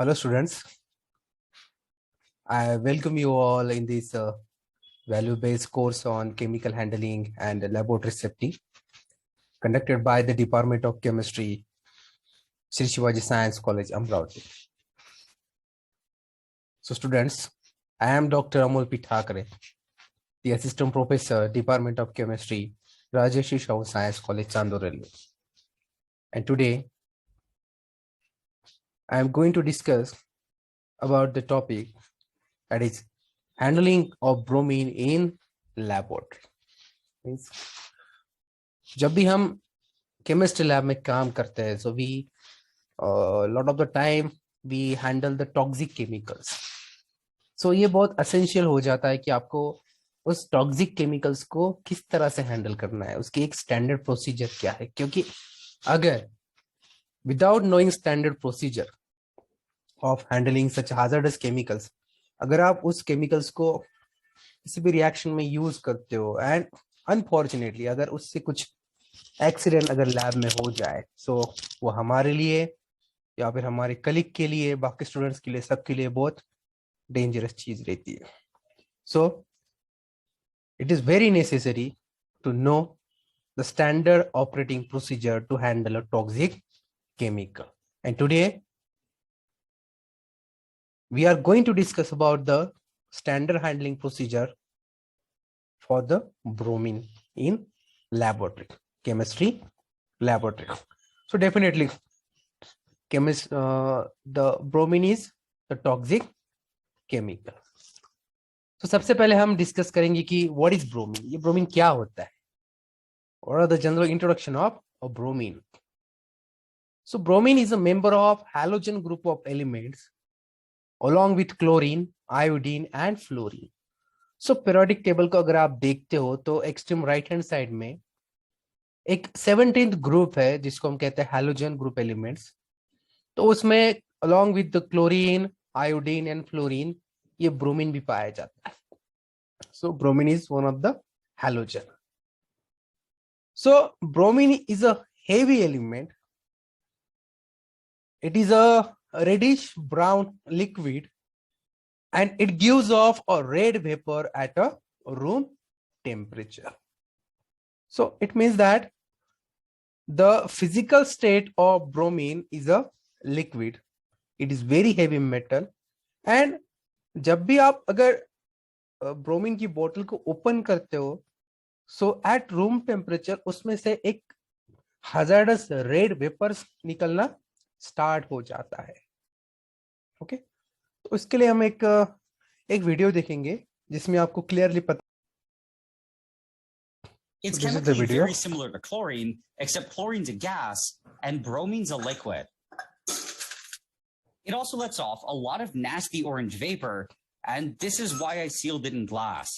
Hello students, I welcome you all in this value-based course on chemical handling and laboratory safety conducted by the Department of Chemistry, Sri Shivaji Science College, Amravati. So students, I am Dr. Amol P. Thakare, the Assistant Professor, Department of Chemistry, Rajarshi Shahu Science College, Chandoor. And today, I am going to discuss about the topic that is handling of bromine in laboratory. Means जब भी हम chemistry lab में काम करते हैं so we lot of the time we handle the toxic chemicals. So ये बहुत essential हो जाता है कि आपको उस toxic chemicals को किस तरह से handle करना है, उसकी एक standard procedure क्या है, क्योंकि अगर without knowing standard procedure of handling such hazardous chemicals, अगर आप उस chemicals को किसी भी reaction में use करते हो and unfortunately अगर उससे कुछ एक्सीडेंट अगर लैब में हो जाए सो वो हमारे लिए या फिर हमारे कलीग के लिए, बाकी स्टूडेंट्स के लिए, सबके लिए बहुत डेंजरस चीज रहती है. So it is very necessary to know the standard operating procedure to handle a toxic chemical. And today we are going to discuss about the standard handling procedure for the bromine in laboratory, chemistry laboratory. So definitely the bromine is the toxic chemical. So सबसे पहले हम discuss करेंगे कि what is bromine, ये bromine क्या होता है, what are the general introduction of a bromine. So bromine is a member of halogen group of elements along with chlorine, iodine and fluorine. So periodic table को अगर आप देखते हो तो एक्सट्रीम राइट हैंड साइड में एक 17th group है जिसको हम कहते हैं हैलोजन ग्रुप एलिमेंट्स. तो उसमें along with the chlorine, iodine and fluorine ये ब्रोमीन भी पाया जाता है. So bromine is one of the halogen. So bromine is a heavy element. It is a reddish brown liquid and it gives off a red vapor at a room temperature. So it means that the physical state of bromine is a liquid. It is very heavy metal and जब भी आप अगर bromine की बोतल को open करते हो so at room temperature उसमें से एक hazardous red vapors निकलना स्टार्ट हो जाता है. ओके तो उसके लिए हम एक वीडियो देखेंगे जिसमें आपको क्लियरली पता. It's chemically very similar to chlorine, except chlorine's a gas and bromine's a liquid. It also lets off a lot of nasty orange vapor, and this is why I sealed it in glass.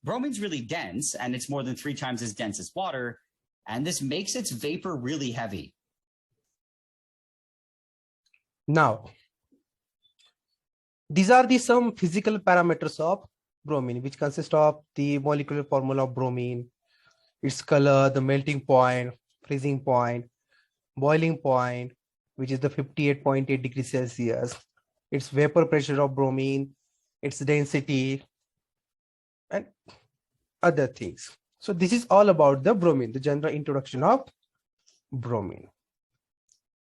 Bromine's really dense, and it's more than 3 times as dense as water, and this makes its vapor really heavy. Now, these are the some physical parameters of bromine, which consist of the molecular formula of bromine, its color, the melting point, freezing point, boiling point, which is the 58.8 degrees Celsius, its vapor pressure of bromine, its density, and other things. So this is all about the bromine, the general introduction of bromine.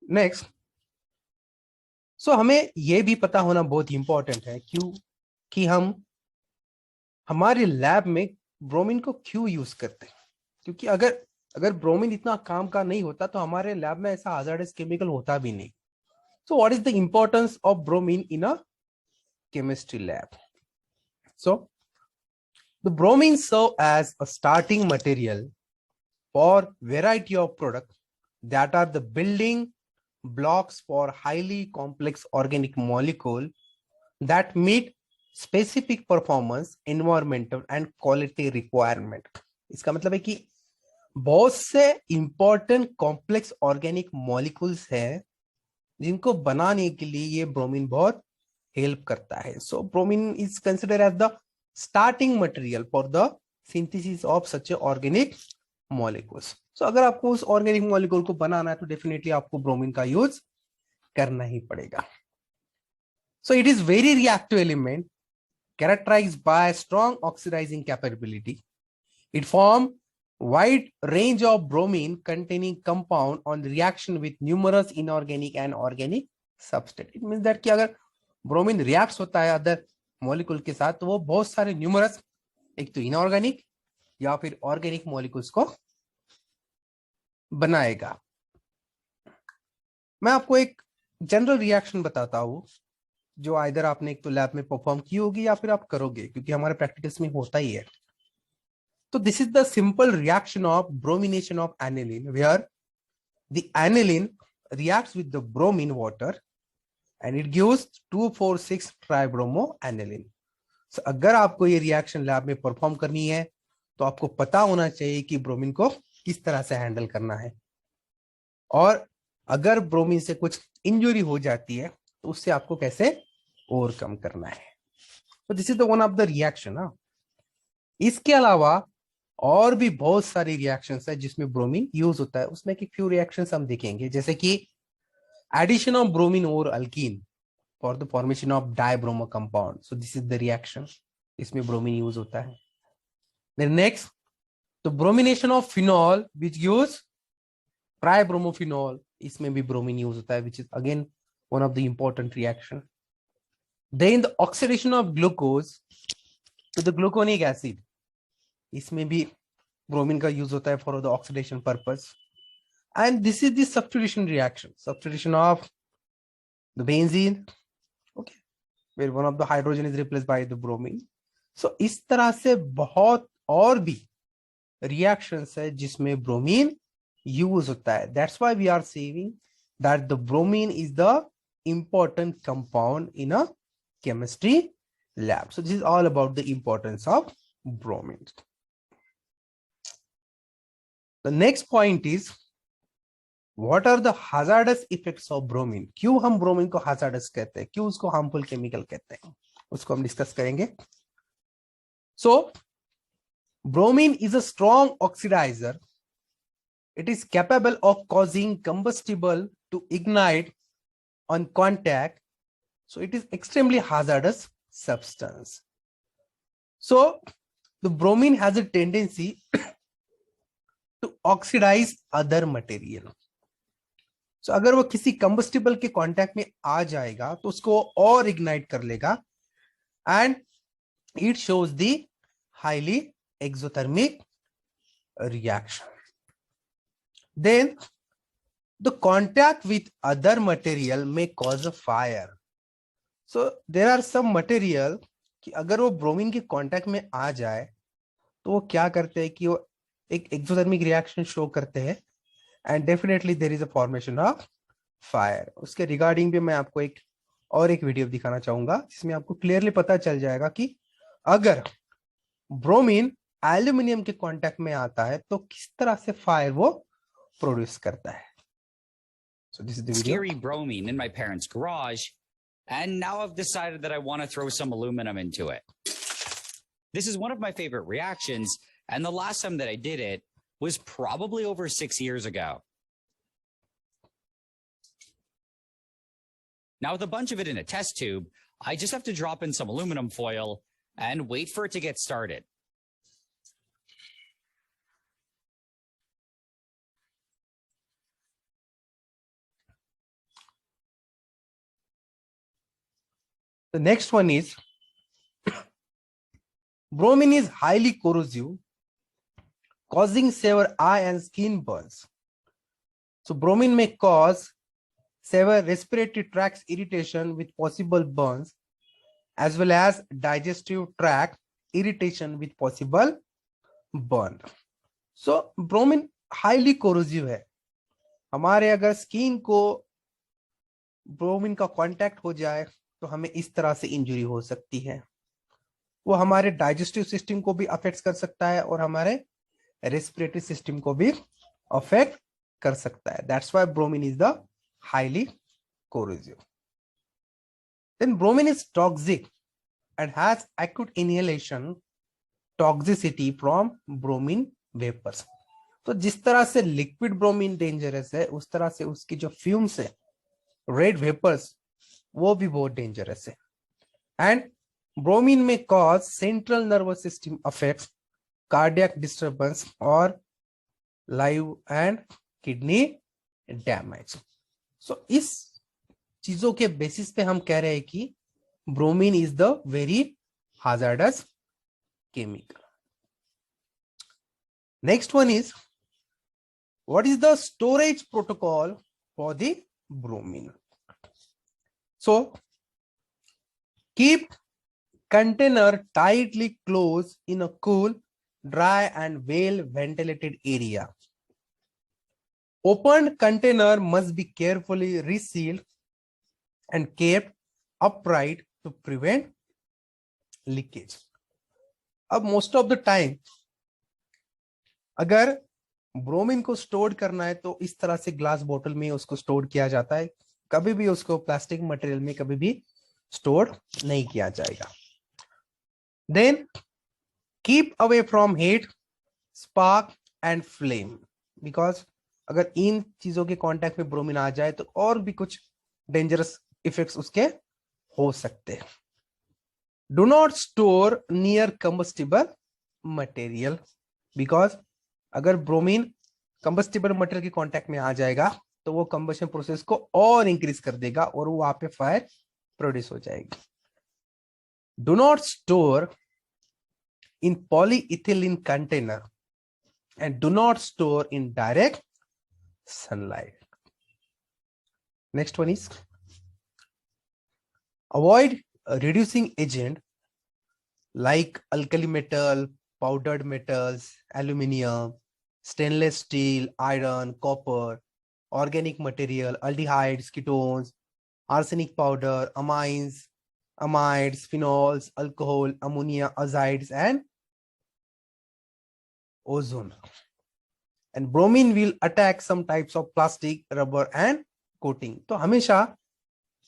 Next, so हमें ये भी पता होना बहुत important है क्यों कि हम हमारे लैब में ब्रोमीन को क्यों यूज करते हैं, क्योंकि अगर ब्रोमीन इतना काम का नहीं होता तो हमारे लैब में ऐसा hazardous केमिकल होता भी नहीं. So what is the importance of bromine in a chemistry lab? So the bromine serve as a starting material for variety of products that are the building blocks for highly complex organic molecule that meet specific performance, environmental and quality requirement. इसका मतलब है कि बहुत से important complex organic molecules है जिनको बनाने के लिए ये ब्रोमीन बहुत हेल्प करता है. So bromine is considered as the starting material for the synthesis of such a organic molecules. So अगर आपको उस ऑर्गेनिक मॉलिक्यूल को बनाना है तो डेफिनेटली आपको ब्रोमीन का यूज करना ही पड़ेगा। सो it is very reactive element characterized by strong oxidizing capability. It forms wide range of bromine containing compound on reaction with numerous inorganic and organic substrate. It means that कि अगर bromine react होता है other molecule के साथ तो वो बहुत सारे न्यूमरस, एक तो इनऑर्गेनिक या फिर ऑर्गेनिक मॉलिक्यूल्स को बनाएगा। मैं आपको एक जनरल रिएक्शन बताता हूं जो आइदर आपने एक तो लैब में परफॉर्म की होगी या फिर आप करोगे, क्योंकि हमारे प्रैक्टिकल्स में होता ही है। तो this is the simple reaction of bromination of aniline, where the aniline reacts with the bromine water and it gives 2,4,6 tribromo aniline. So अगर आपको ये रिएक्शन लैब में परफॉर्म करनी है तो आपको पता होना चाहिए कि ब्रोमीन को किस तरह से हैंडल करना है, और अगर ब्रोमीन से कुछ इंजरी हो जाती है तो उससे आपको कैसे ओवरकम करना है। तो this is the one of the reaction. इसके अलावा और भी बहुत सारी रिएक्शंस है जिसमें ब्रोमीन यूज होता है, उसमें एक फ्यू रिएक्शंस हम देखेंगे, जैसे कि एडिशन ऑफ ब्रोमीन और alkene for the formation of dibromo compound. So this is the reaction, इसमें ब्रोमीन यूज होता है। Then next, the bromination of phenol which gives tribromophenol, इसमें भी ब्रोमीन यूज होता है, which is again one of the important reaction. Then the oxidation of glucose to the gluconic acid, इसमें भी bromine का use होता है for the oxidation purpose. And this is the substitution reaction, substitution of the benzene, okay, where one of the hydrogen is replaced by the bromine. So इस तरह से बहुत और भी reactions है जिसमें ब्रोमीन यूज होता है। That's why we are saying that the bromine is the important compound in a chemistry lab. So this is all about the importance of bromine. The next point is, what are the hazardous effects of bromine? क्यों हम bromine को hazardous कहते हैं, क्यों उसको harmful chemical कहते हैं, उसको हम डिस्कस करेंगे। So bromine is a strong oxidizer. It is capable of causing combustible to ignite on contact, so it is extremely hazardous substance. So the bromine has a tendency to oxidize other material. So अगर वो किसी combustible के contact में आ जाएगा तो उसको और ignite कर लेगा, and it shows the highly exothermic reaction. Then the contact with other material may cause a fire. So there are some material कि अगर वो ब्रोमीन के कांटेक्ट में आ जाए तो वो क्या करते हैं कि वो एक एक्सोथर्मिक रिएक्शन शो करते हैं, and definitely there is a formation of fire. उसके रिगार्डिंग भी मैं आपको एक वीडियो दिखाना चाहूंगा जिसमें आपको क्लियरली पता चल जाएगा कि अगर ब्रोमीन एल्यूमिनियम के कांटेक्ट में आता है तो किस तरह से फायर वो प्रोड्यूस करता है। So this is the video. Scary bromine in my parents' garage, and now I've decided that I want to throw some aluminum into it. This is one of my favorite reactions, and the last time that I did it was probably over 6 years ago. Now, with a bunch of it in a test tube, I just have to drop in some aluminum foil and wait for it to get started. The next one is bromine is highly corrosive, causing severe eye and skin burns. So bromine may cause severe respiratory tract irritation with possible burns, as well as digestive tract irritation with possible burn. So bromine highly corrosive है, हमारे अगर skin को bromine का contact हो जाए तो हमें इस तरह से इंजरी हो सकती है। वो हमारे डाइजेस्टिव सिस्टम को भी अफेक्ट कर सकता है और हमारे रेस्पिरेटरी सिस्टम को भी अफेक्ट कर सकता है। That's why bromine is the highly corrosive. Then bromine is toxic and has acute inhalation toxicity from bromine vapors. तो जिस तरह से लिक्विड ब्रोमीन डेंजरस है, उस तरह से उसकी जो फ्यूम्स है, रेड वेपर्स, वो भी बहुत डेंजरस है। एंड ब्रोमीन में cause central nervous system affects, cardiac disturbance और लाइव एंड किडनी डैमेज। सो इस चीजों के बेसिस पे हम कह रहे हैं कि bromine is the very hazardous chemical. Next one is, what is the storage protocol for the bromine? So keep container tightly closed in a cool, dry and well ventilated area. Opened container must be carefully resealed and kept upright to prevent leakage. अब most of the time अगर bromine को store करना है तो इस तरह से glass बोतल में उसको स्टोर किया जाता है, कभी भी उसको प्लास्टिक मटेरियल में कभी भी स्टोर नहीं किया जाएगा। Then keep away from heat, spark and flame, because अगर इन चीजों के कांटेक्ट में ब्रोमीन आ जाए तो और भी कुछ डेंजरस इफेक्ट्स उसके हो सकते हैं। Do not store near combustible material, because अगर ब्रोमीन कंबस्टिबल मटेरियल के कांटेक्ट में आ जाएगा तो वो कंबशन प्रोसेस को और इंक्रीज कर देगा और वो वहां पे फायर प्रोड्यूस हो जाएगी। Do not store in polyethylene container and do not store in direct sunlight. Next one is avoid reducing agent like alkali metal, powdered metals, aluminium, stainless steel, iron, copper, organic material, aldehydes, ketones, arsenic powder, amines, amides, phenols, alcohol, ammonia, azides, and ozone. And bromine will attack some types of plastic, rubber, and coating. तो हमेशा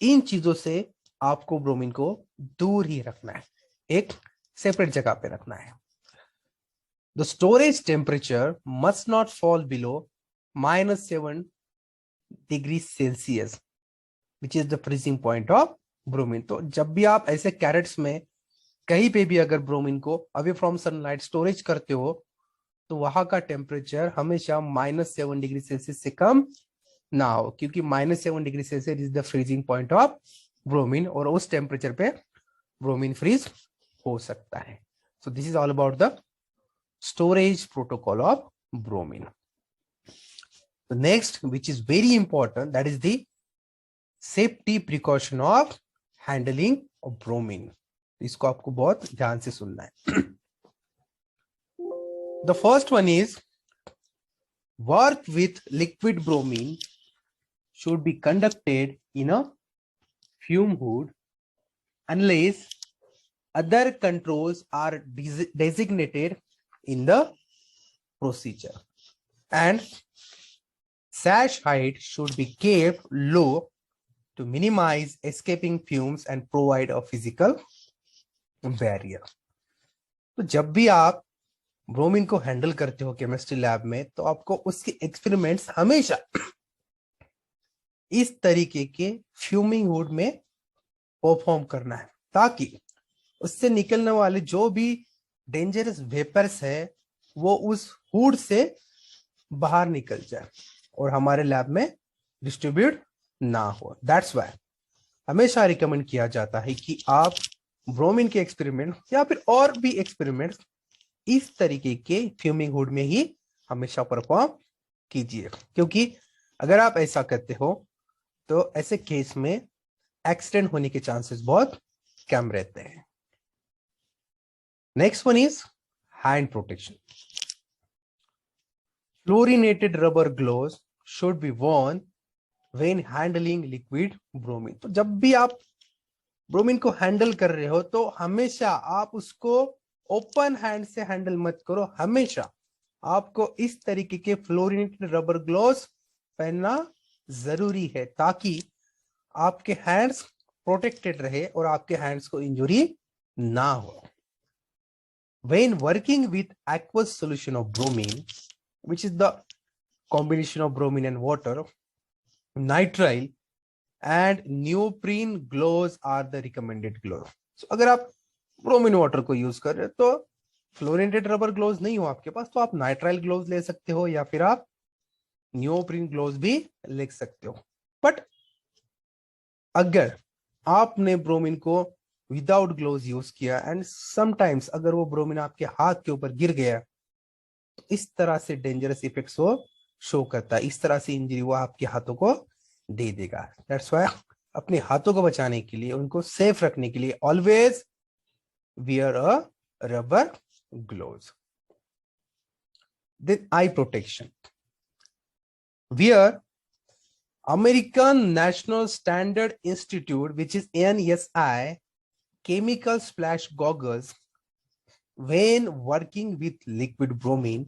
इन चीजों से आपको bromine को दूर ही रखना है, एक सेपरेट जगह पे रखना है। The storage temperature must not fall below -7 degree Celsius which is the freezing point of bromine. तो जब भी आप ऐसे कैरेट्स में कहीं पे भी अगर ब्रोमीन को अवे फ्रॉम सनलाइट स्टोरेज करते हो तो वहां का टेम्परेचर हमेशा -7 डिग्री सेल्सियस से कम ना हो, क्योंकि -7 degree Celsius is the freezing point of bromine और उस टेम्परेचर पे ब्रोमीन फ्रीज हो सकता है। सो this is all about the storage protocol of bromine. The next, which is very important, that is the safety precaution of handling of bromine. इसको आपको बहुत ध्यान से सुनना है। The first one is, work with liquid bromine should be conducted in a fume hood unless other controls are designated in the procedure, and sash height should be kept low to minimize escaping fumes and provide a physical barrier. तो जब भी आप bromine को handle करते हो chemistry lab में तो आपको उसके एक्सपेरिमेंट्स हमेशा इस तरीके के फ्यूमिंग हुड में परफॉर्म करना है, ताकि उससे निकलने वाले जो भी डेंजरस वेपर्स है वो उस हुड से बाहर निकल जाए और हमारे लैब में डिस्ट्रीब्यूट ना हो। दैट्स व्हाई हमेशा रिकमेंड किया जाता है कि आप ब्रोमीन के एक्सपेरिमेंट या फिर और भी एक्सपेरिमेंट इस तरीके के फ्यूमिंग हुड में ही हमेशा परफॉर्म कीजिए, क्योंकि अगर आप ऐसा करते हो तो ऐसे केस में एक्सीडेंट होने के चांसेस बहुत कम रहते हैं। Next one is hand protection. Fluorinated rubber gloves should be worn when handling liquid bromine। तो जब भी आप ब्रोमीन को हैंडल कर रहे हो तो हमेशा आप उसको ओपन हैंड से हैंडल मत करो, हमेशा आपको इस तरीके के फ्लोरिनेटेड रबर ग्लोव्स पहनना जरूरी है ताकि आपके हैंड्स प्रोटेक्टेड रहे और आपके हैंड्स को इंजरी ना हो। When working with aqueous solution of bromine, which is the combination of bromine and water, nitrile and neoprene gloves are the recommended gloves. So अगर आप ब्रोमीन वाटर को यूज कर रहे हो तो फ्लोरेटेड रबर ग्लोव्स नहीं हो आपके पास, तो आप नाइट्राइल ग्लोव्स ले सकते हो या फिर आप नियोप्रीन ग्लोव्स भी ले सकते हो. बट अगर आपने ब्रोमीन को विदाउट ग्लोव्स यूज किया एंड समटाइम्स अगर वो ब्रोमीन आपके हाथ के ऊपर गिर गया तो इस तरह से डेंजरस इफेक्ट्स वो शो करता है, इस तरह से इंजरी वो आपके हाथों को दे देगा. दैट्स व्हाई अपने हाथों को बचाने के लिए, उनको सेफ रखने के लिए always wear a rubber gloves. Then eye protection. Wear American National Standard Institute, which is NSI, chemical splash goggles when working with liquid bromine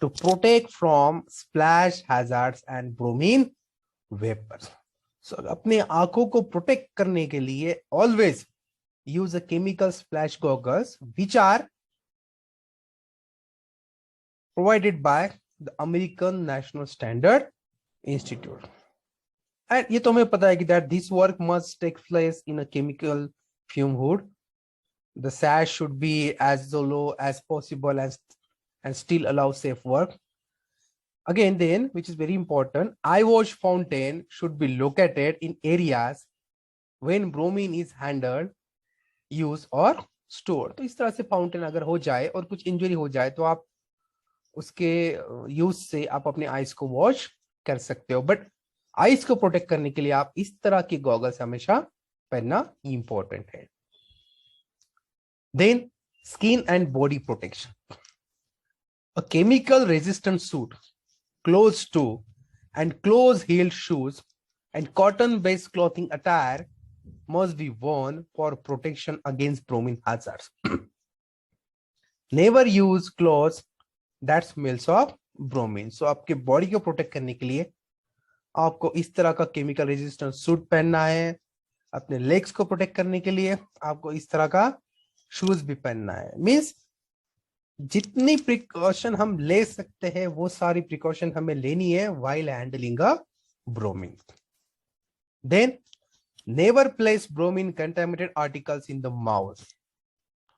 to protect from splash hazards and bromine vapors. So अपने आंखों को protect करने के लिए always use a chemical splash goggles which are provided by the American National Standard Institute. And ये तो हमें पता है कि that this work must take place in a chemical fume hood. The sash should be as low as possible and still allow safe work. Again, then, which is very important, eye wash fountain should be located in areas when bromine is handled, used or stored. तो इस तरह से fountain अगर हो जाए और कुछ injury हो जाए तो आप उसके यूज से आप अपने आईज को वॉश कर सकते हो. बट आईज को प्रोटेक्ट करने के लिए आप इस तरह की गॉगल्स हमेशा पहनना इंपॉर्टेंट है. Then skin and body protection. A chemical resistant suit, closed toe and close heeled shoes and cotton based clothing attire must be worn for protection against bromine hazards. Never use clothes that smells of bromine. So आपके body को protect करने के लिए आपको इस तरह का chemical resistant suit पहनना है. अपने लेग्स को प्रोटेक्ट करने के लिए आपको इस तरह का शूज भी पहनना है. मींस जितनी प्रिकॉशन हम ले सकते हैं वो सारी प्रिकॉशन हमें लेनी है while handling a bromine. Then never place bromine contaminated articles in the mouth.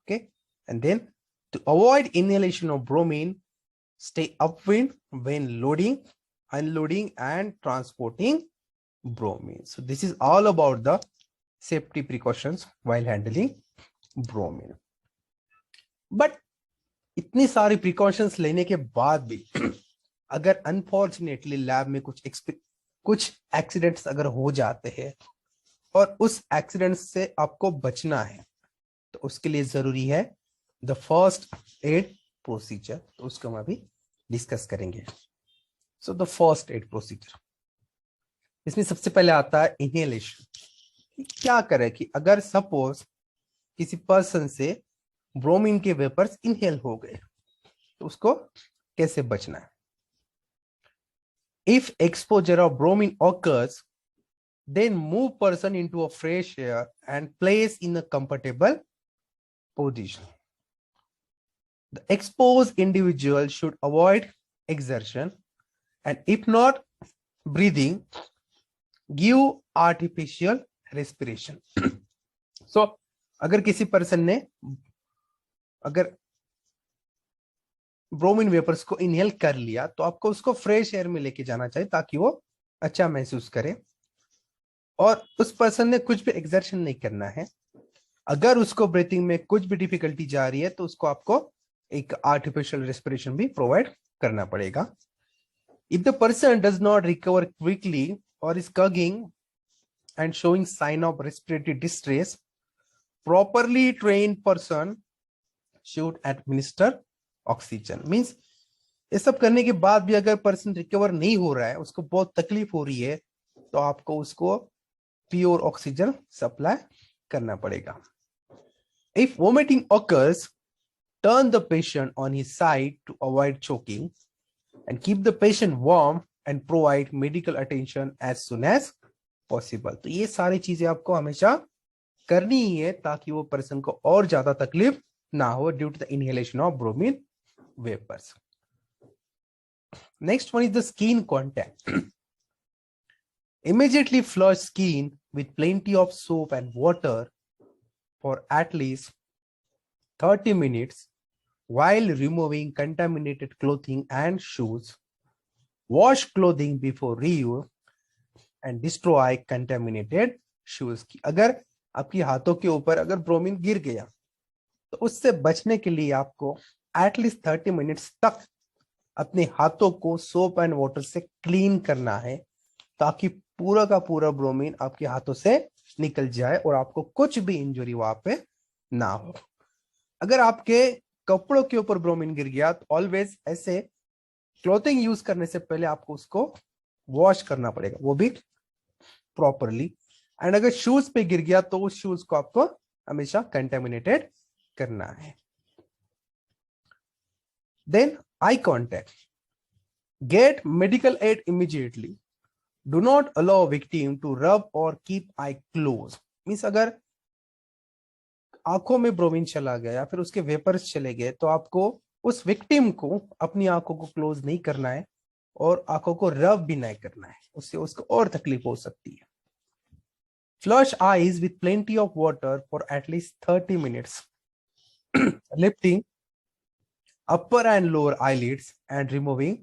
Okay, and then to avoid inhalation of bromine, stay upwind when loading, unloading and transporting bromine. So this is all about the safety precautions while handling bromine. But इतनी सारी precautions लेने के बाद भी अगर unfortunately lab में कुछ accidents अगर हो जाते हैं और उस एक्सीडेंट से आपको बचना है तो उसके लिए जरूरी है द फर्स्ट एड प्रोसीजर. तो उसको हम अभी डिस्कस करेंगे. So the first aid procedure, इसमें सबसे पहले आता है इनहेलेशन. क्या करें कि अगर सपोज किसी पर्सन से ब्रोमीन के वेपर्स इनहेल हो गए तो उसको कैसे बचना है. If exposure of bromine occurs, then move person into a fresh air and place in a comfortable position. The exposed individual should avoid exertion and if not breathing, give artificial respiration. So अगर किसी person ने अगर bromine vapours को inhale कर लिया तो आपको उसको फ्रेश एयर में लेके जाना चाहिए ताकि वो अच्छा महसूस करे. और उस पर्सन ने कुछ भी एक्सर्शन नहीं करना है. अगर उसको ब्रीथिंग में कुछ भी डिफिकल्टी जा रही है तो उसको आपको एक आर्टिफिशियल रेस्पिरेशन भी प्रोवाइड करना पड़ेगा. If the person does not recover quickly और is coughing and showing sign of respiratory distress, properly trained person should administer oxygen. Means ये सब करने के बाद भी अगर पर्सन रिकवर नहीं हो रहा है, उसको बहुत तकलीफ हो रही है, तो आपको उसको प्योर ऑक्सीजन सप्लाई करना पड़ेगा. If vomiting occurs, turn the patient on his side to avoid choking and keep the patient warm and provide medical attention as soon as possible. तो ये सारी चीजें आपको हमेशा करनी ही है ताकि वो पर्सन को और ज्यादा तकलीफ ना हो due to the inhalation of bromine vapours. Next one is the skin contact. Immediately flush skin with plenty of soap and water for at least 30 minutes while removing contaminated clothing and shoes. Wash clothing before reuse and destroy contaminated shoes. अगर आपकी हाथों के ऊपर अगर bromine गिर गया तो उससे बचने के लिए आपको एटलीस्ट 30 मिनट्स तक अपने हाथों को सोप एंड वाटर से क्लीन करना है ताकि पूरा का पूरा ब्रोमीन आपके हाथों से निकल जाए और आपको कुछ भी इंजरी वहां पे ना हो। अगर आपके कपड़ों के ऊपर ब्रोमीन गिर गया तो ऑलवेज ऐसे क्लोथिंग यूज करने से पहले आपको उसको वॉश करना पड़ेगा, वो भी प्रॉपरली। एंड अगर शूज पे गिर गया तो उस शूज को आपको हमेशा कंटेमिनेटेड करना है। Then eye contact, get medical aid immediately, do not allow victim to rub और कीप आई क्लोज। मीन्स अगर आंखों में ब्रोमीन चला गया या फिर उसके वेपर्स चले गए तो आपको उस विक्टिम को अपनी आंखों को क्लोज नहीं करना है और आंखों को रब भी नहीं करना है, उससे उसको और तकलीफ हो सकती है। Flush eyes with plenty of water for at least 30 minutes, lifting upper and lower eyelids and removing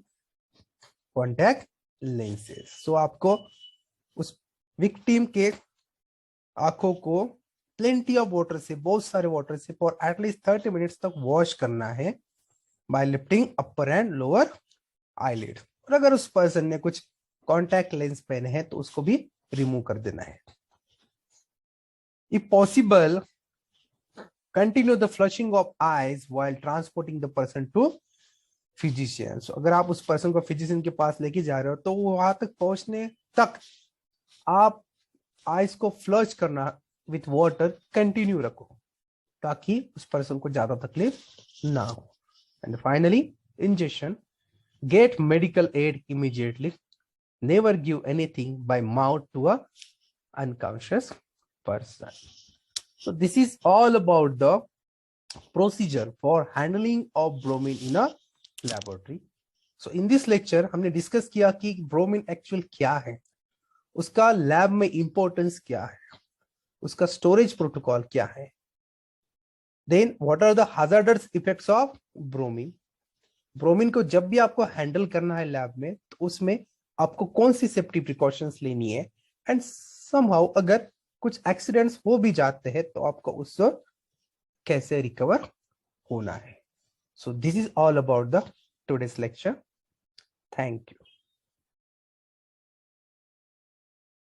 contact lenses. So आपको उस विक्टिम के आंखों को प्लेंटी ऑफ वाटर से, बहुत सारे वाटर से फॉर एटलीस्ट 30 मिनट्स तक वॉश करना है bye lifting upper and lower eyelid. और अगर उस पर्सन ने कुछ कॉन्टैक्ट लेंस पहने हैं तो उसको भी रिमूव कर देना है। If possible continue the flushing of eyes while transporting the person to physician. अगर आप उस पर्सन को फिजिशियन के पास लेके जा रहे हो तो वहां तक पहुंचने तक आप आईज को फ्लश करना विथ वाटर कंटिन्यू रखो ताकि उस पर्सन को ज्यादा तकलीफ ना हो। And finally injection, get medical aid immediately, never give anything by mouth to a unconscious person. So this is all about the procedure for handling of bromine in a laboratory. So in this lecture हमने discuss किया कि bromine actual क्या है, उसका lab में importance क्या है, उसका स्टोरेज प्रोटोकॉल क्या है, then what are the hazardous effects of bromine. Bromine को जब भी आपको हैंडल करना है लैब में तो उसमें आपको कौन सी सेफ्टी प्रिकॉशंस लेनी है, एंड समहाउ अगर कुछ एक्सीडेंट्स हो भी जाते हैं तो आपको उससे कैसे रिकवर होना है। सो this is all about the today's lecture. Thank you.